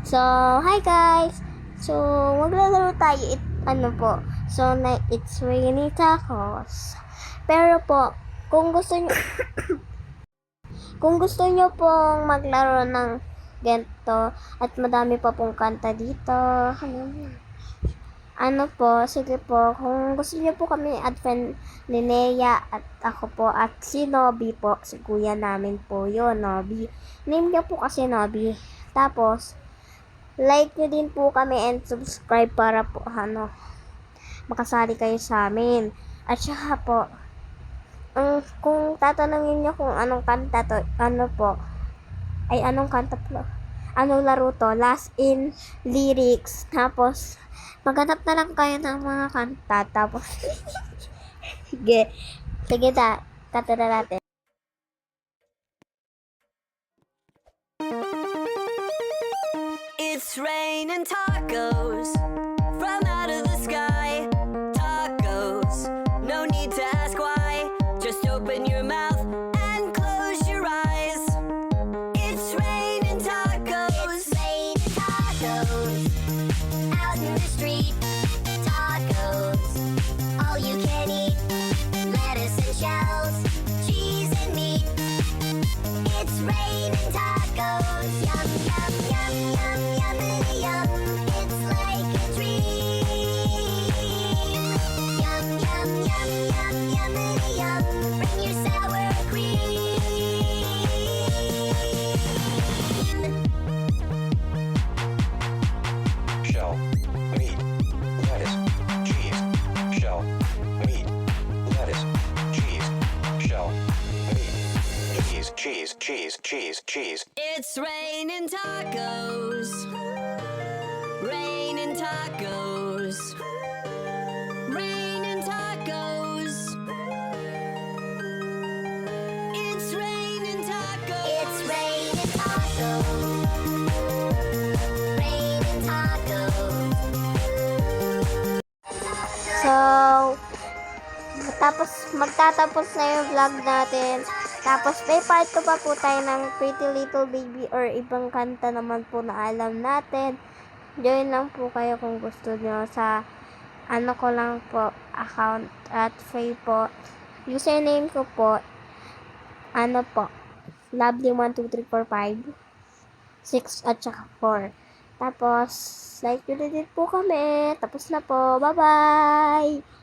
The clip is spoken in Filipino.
So, hi guys! So, maglalaro tayo So, it's rainy tacos. Pero po, kung gusto nyo, kung gusto nyo pong maglaro ng ganito at madami pa pong kanta dito, sige po, kung gusto niyo po kami add friend ni Nea at ako po at si Nobby po, si kuya namin po yun, Nobby. Name niya po kasi Nobby. Tapos, like nyo din po kami and subscribe para po, makasali kayo sa amin. At saka po, kung tatanungin nyo kung anong kanta to, anong kanta po, anong laro to, last in lyrics, tapos, maghanap na lang kayo ng mga kanta, tapos, sige, kanta na natin. It's raining tacos from out of the sky. Tacos, no need to ask why. Just open your mouth and close your eyes. It's raining tacos. It's raining tacos out in the street. Tacos, all you can eat. Lettuce and shells, cheese and meat. It's raining tacos. Yum, yum, yum, yum, yummity yum. It's like a dream. Yum, yum, yum, yum, yummity yum. Bring your sour cream. Shell, meat, lettuce, cheese, shell, meat, lettuce, cheese, shell, meat, cheese. It's raining tacos. Raining tacos. Raining tacos. It's raining tacos. It's raining tacos. Raining tacos. So, magtatapos na yung vlog natin. Tapos, may part 2 pa po tayo ng Pretty Little Baby or ibang kanta naman po na alam natin. Join lang po kayo kung gusto nyo sa ko lang po, account at free po. Username ko po, lovely12345 6 at saka 4. Tapos, like nyo din po kami. Tapos na po. Bye-bye!